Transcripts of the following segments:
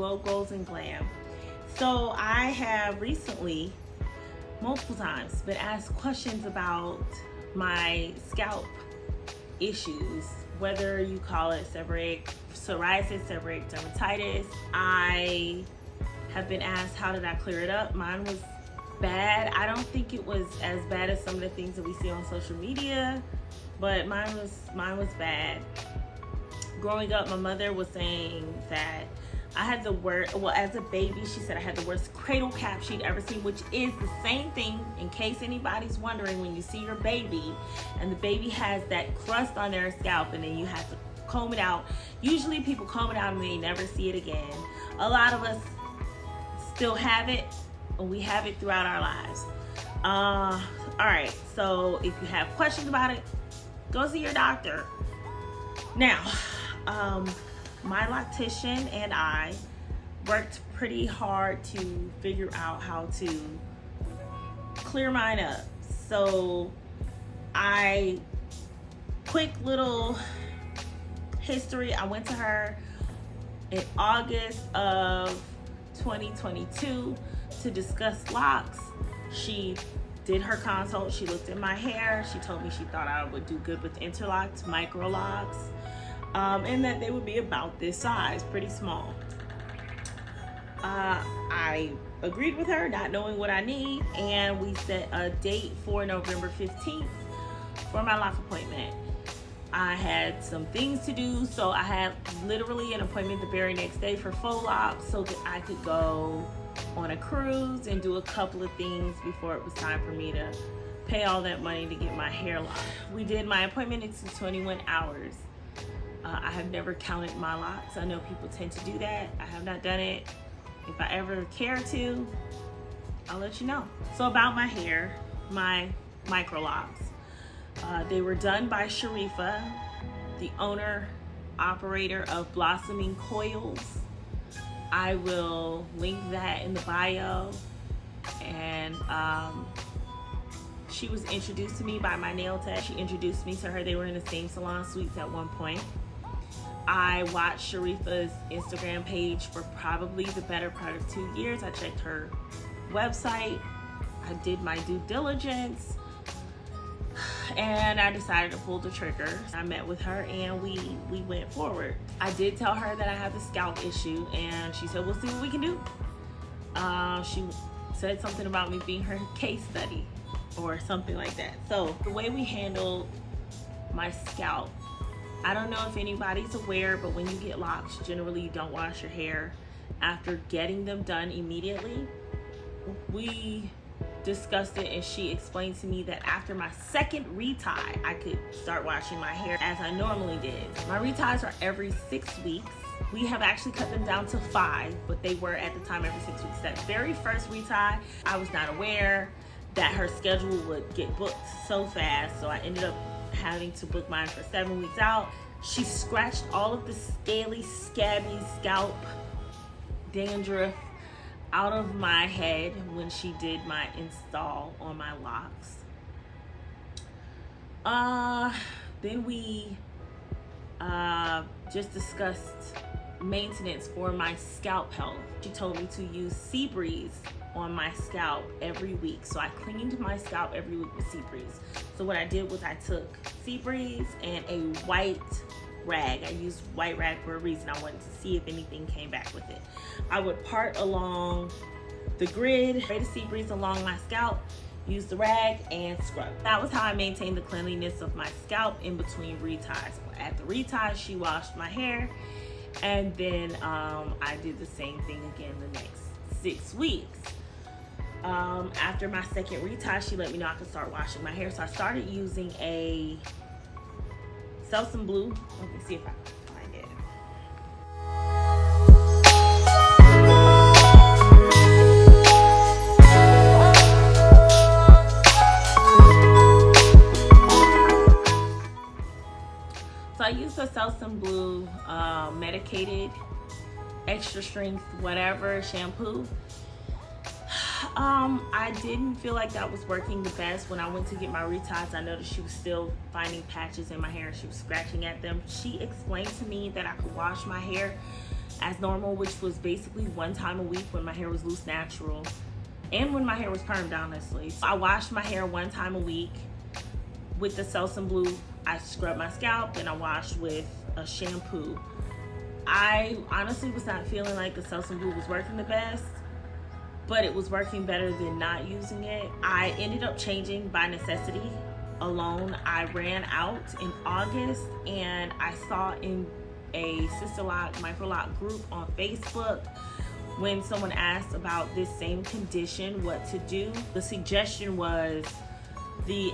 Glow, Goals, and Glam. So I have recently, multiple times, been asked questions about my scalp issues, whether you call it psoriasis, seborrheic dermatitis. I have been asked, how did I clear it up? Mine was bad. I don't think it was as bad as some of the things that we see on social media, but mine was bad. Growing up, my mother was saying that I had the worst, well, as a baby, she said I had the worst cradle cap she'd ever seen, which is the same thing, in case anybody's wondering, when you see your baby and the baby has that crust on their scalp and then you have to comb it out. Usually people comb it out and they never see it again. A lot of us still have it, and we have it throughout our lives. All right, so if you have questions about it, go see your doctor. Now, my loctician and I worked pretty hard to figure out how to clear mine up. So quick little history. I went to her in August of 2022 to discuss locks. She did her consult. She looked at my hair. She told me she thought I would do good with interlocks, MICROLOCs, and that they would be about this size, pretty small. I agreed with her, not knowing what I need, and we set a date for November 15th for my lock appointment. I had some things to do, so I had literally an appointment the very next day for faux locks so that I could go on a cruise and do a couple of things before it was time for me to pay all that money to get my hair locked. We did my appointment into 21 hours. I have never counted my locks. I know people tend to do that. I have not done it. If I ever care to, I'll let you know. So about my hair, my MICROLOCs. They were done by Shariyfa, the owner, operator of Blossoming Coils. I will link that in the bio. And she was introduced to me by my nail tech. She introduced me to her. They were in the same salon suites at one point. I watched Shariyfa's Instagram page for probably the better part of 2 years. I checked her website. I did my due diligence. And I decided to pull the trigger. I met with her and we went forward. I did tell her that I have the scalp issue, and she said, we'll see what we can do. She said something about me being her case study or something like that. So the way we handled my scalp, I don't know if anybody's aware, but when you get locks, generally you don't wash your hair after getting them done immediately. We discussed it, and she explained to me that after my second retie, I could start washing my hair as I normally did. My reties are every 6 weeks. We have actually cut them down to 5, but they were at the time every 6 weeks. That very first retie, I was not aware that her schedule would get booked so fast, so I ended up having to book mine for 7 weeks out. She scratched all of the scaly, scabby scalp dandruff out of my head when she did my install on my locks. Then we just discussed maintenance for my scalp health. She told me to use Sea Breeze on my scalp every week. So I cleaned my scalp every week with Sea Breeze. So what I did was I took Sea Breeze and a white rag. I used white rag for a reason. I wanted to see if anything came back with it. I would part along the grid, spray the Sea Breeze along my scalp, use the rag, and scrub. That was how I maintained the cleanliness of my scalp in between reties. At the reties, she washed my hair, and then I did the same thing again the next 6 weeks. After my second retie, she let me know I could start washing my hair. So I started using a Selsun Blue. Let me see if I can find it. So I used a Selsun Blue medicated, extra strength, whatever shampoo. I didn't feel like that was working the best. When I went to get my reties, I noticed she was still finding patches in my hair and she was scratching at them. She explained to me that I could wash my hair as normal, which was basically one time a week when my hair was loose natural and when my hair was permed, honestly. So I washed my hair one time a week with the Selsun Blue. I scrubbed my scalp and I washed with a shampoo. I honestly was not feeling like the Selsun Blue was working the best, but it was working better than not using it. I ended up changing by necessity alone. I ran out in August and I saw in a SisterLoc MICROLOC group on Facebook when someone asked about this same condition, what to do. The suggestion was the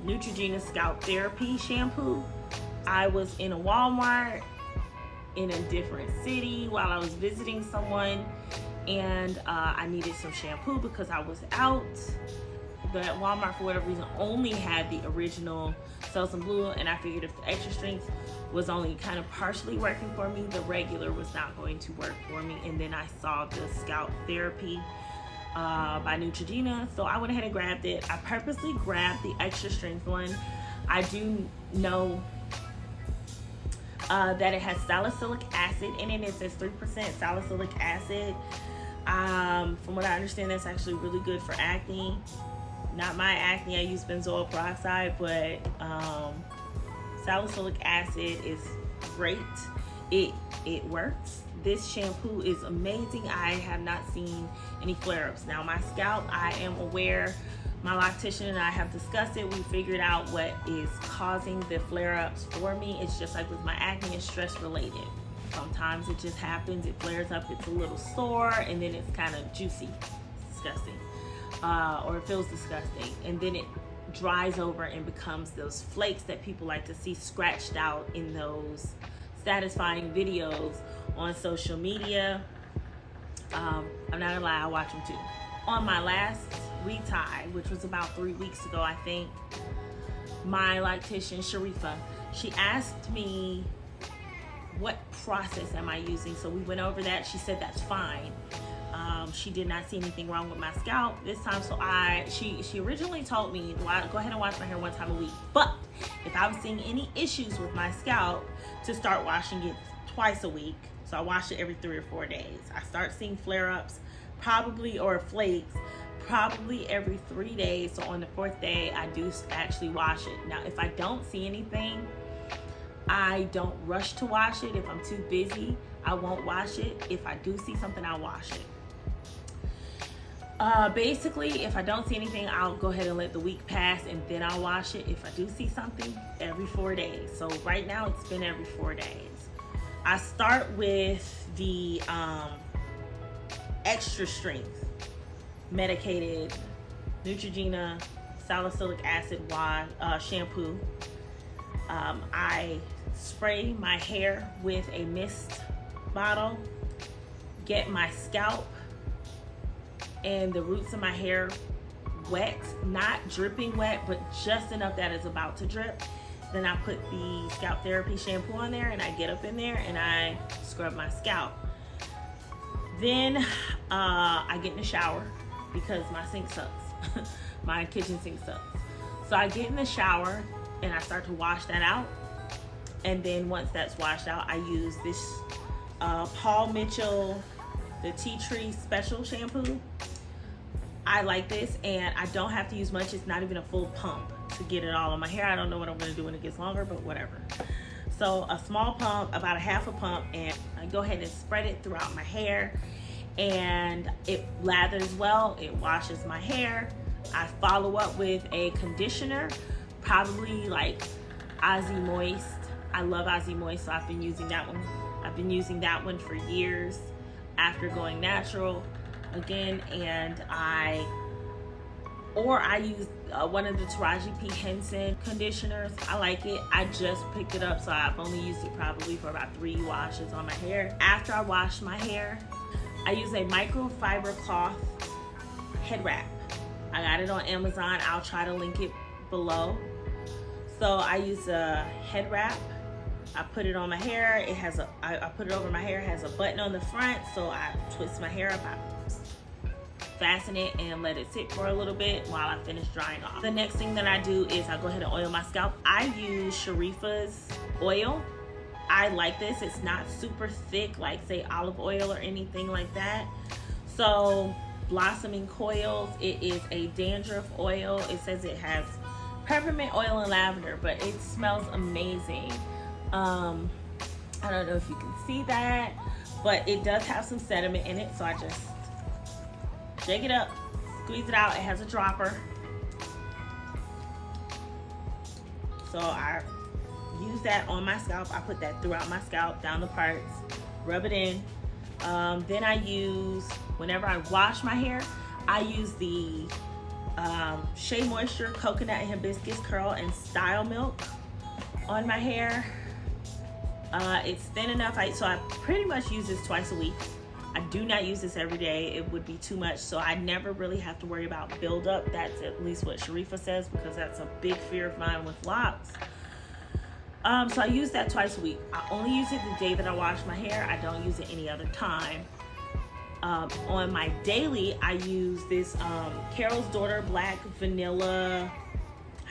Neutrogena Scalp Therapy Shampoo. I was in a Walmart in a different city while I was visiting someone, and I needed some shampoo because I was out. But Walmart, for whatever reason, only had the original Selsun Blue, and I figured if the extra strength was only kind of partially working for me, the regular was not going to work for me. And then I saw the Scalp Therapy by Neutrogena, so I went ahead and grabbed it. I purposely grabbed the extra strength one. I do know that it has salicylic acid in it. It says 3% salicylic acid. From what I understand, that's actually really good for acne. Not my acne, I use benzoyl peroxide, but salicylic acid is great. It works. This shampoo is amazing. I have not seen any flare-ups. Now my scalp, I am aware, my loctician and I have discussed it. We figured out what is causing the flare-ups for me. It's just like with my acne, it's stress related. Sometimes it just happens, it flares up, it's a little sore, and then it's kind of juicy, disgusting, or it feels disgusting, and then it dries over and becomes those flakes that people like to see scratched out in those satisfying videos on social media. I'm not gonna lie, I watch them too. On my last retie, which was about 3 weeks ago, I think, my loctician, Shariyfa, she asked me what process am I using. So we went over that. She said that's fine. She did not see anything wrong with my scalp this time. So she originally told me, go ahead and wash my hair one time a week. But if I was seeing any issues with my scalp, to start washing it twice a week. So I wash it every 3 or 4 days. I start seeing flare-ups, or flakes, probably every 3 days. So on the 4th day, I do actually wash it. Now, if I don't see anything, I don't rush to wash it. If I'm too busy, I won't wash it. If I do see something, I'll wash it. Basically, if I don't see anything, I'll go ahead and let the week pass and then I'll wash it. If I do see something, every 4 days. So right now it's been every 4 days. I start with the extra strength medicated Neutrogena salicylic acid shampoo. I spray my hair with a mist bottle, get my scalp and the roots of my hair wet, not dripping wet, but just enough that it's about to drip. Then I put the Scalp Therapy shampoo on there and I get up in there and I scrub my scalp. Then I get in the shower because my sink sucks. My kitchen sink sucks. So I get in the shower and I start to wash that out. And then once that's washed out, I use this Paul Mitchell, the Tea Tree Special Shampoo. I like this and I don't have to use much. It's not even a full pump to get it all on my hair. I don't know what I'm gonna do when it gets longer, but whatever. So a small pump, about a half a pump, and I go ahead and spread it throughout my hair and it lathers well, it washes my hair. I follow up with a conditioner, probably like Aussie Moist. I love Aussie Moist, so I've been using that one. I've been using that one for years after going natural again, and I use one of the Taraji P. Henson conditioners. I like it. I just picked it up, so I've only used it probably for about 3 washes on my hair. After I wash my hair, I use a microfiber cloth head wrap. I got it on Amazon. I'll try to link it below. So I use a head wrap. I put it on my hair. I put it over my hair. It has a button on the front, so I twist my hair up. I fasten it and let it sit for a little bit while I finish drying off. The next thing that I do is I go ahead and oil my scalp. I use Shariyfa's oil. I like this. It's not super thick like say olive oil or anything like that. So Blossoming Coils, it is a dandruff oil. It says it has peppermint oil and lavender, but it smells amazing. I don't know if you can see that, but it does have some sediment in it, so I just shake it up, squeeze it out. It has a dropper, so I use that on my scalp. I put that throughout my scalp, down the parts, rub it in. Then I use, whenever I wash my hair, I use the SheaMoisture Coconut and Hibiscus Curl and Style Milk on my hair. It's thin enough, so I pretty much use this twice a week. I do not use this every day. It would be too much, so I never really have to worry about buildup. That's at least what Shariyfa says, because that's a big fear of mine with locks. So I use that twice a week. I only use it the day that I wash my hair. I don't use it any other time. On my daily, I use this Carol's Daughter Black Vanilla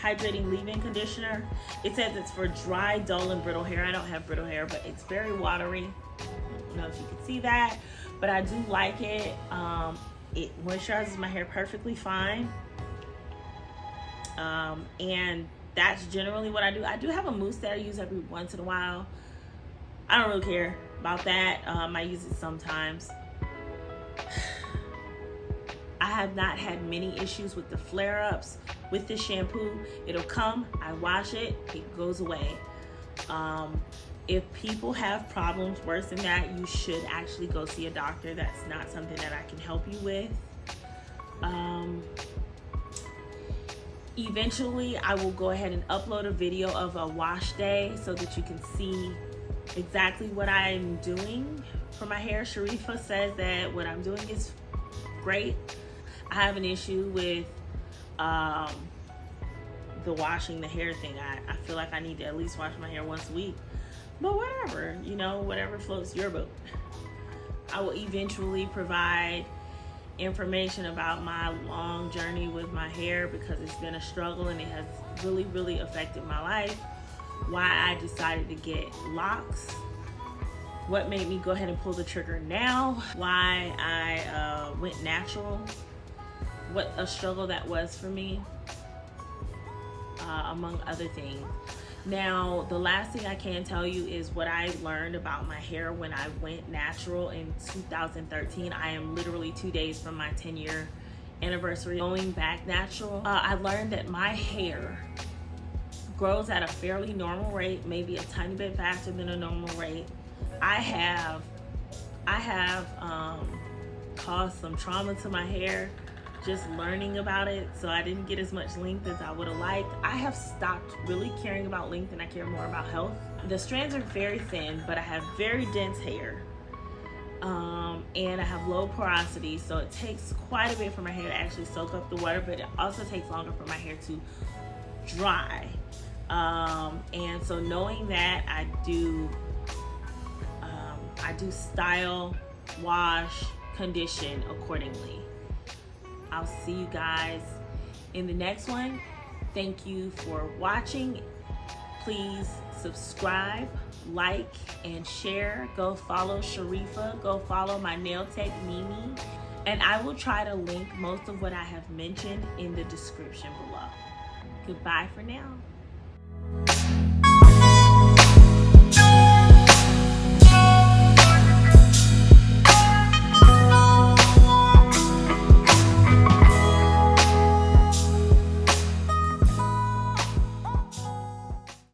Hydrating Leave-In Conditioner. It says it's for dry, dull, and brittle hair. I don't have brittle hair, but it's very watery. I don't know if you can see that, but I do like it. It moisturizes my hair perfectly fine. And that's generally what I do. I do have a mousse that I use every once in a while. I don't really care about that. I use it sometimes. I have not had many issues with the flare-ups with this shampoo. It'll come, I wash it, it goes away. If people have problems worse than that, you should actually go see a doctor. That's not something that I can help you with. Eventually, I will go ahead and upload a video of a wash day so that you can see exactly what I'm doing for my hair. Shariyfa says that what I'm doing is great. I have an issue with the washing the hair thing. I feel like I need to at least wash my hair once a week. But whatever, you know, whatever floats your boat. I will eventually provide information about my long journey with my hair, because it's been a struggle and it has really, really affected my life. Why I decided to get locks. What made me go ahead and pull the trigger now. Why I went natural. What a struggle that was for me, among other things. Now, the last thing I can tell you is what I learned about my hair when I went natural in 2013. I am literally 2 days from my 10-year anniversary going back natural. I learned that my hair grows at a fairly normal rate, maybe a tiny bit faster than a normal rate. I have caused some trauma to my hair just learning about it, so I didn't get as much length as I would have liked. I have stopped really caring about length and I care more about health. The strands are very thin, but I have very dense hair, and I have low porosity, so it takes quite a bit for my hair to actually soak up the water, but it also takes longer for my hair to dry. And so knowing that, I do style, wash, condition accordingly. I'll see you guys in the next one. Thank you for watching. Please subscribe, like, and share. Go follow Shariyfa. Go follow my nail tech, Mimi. And I will try to link most of what I have mentioned in the description below. Goodbye for now.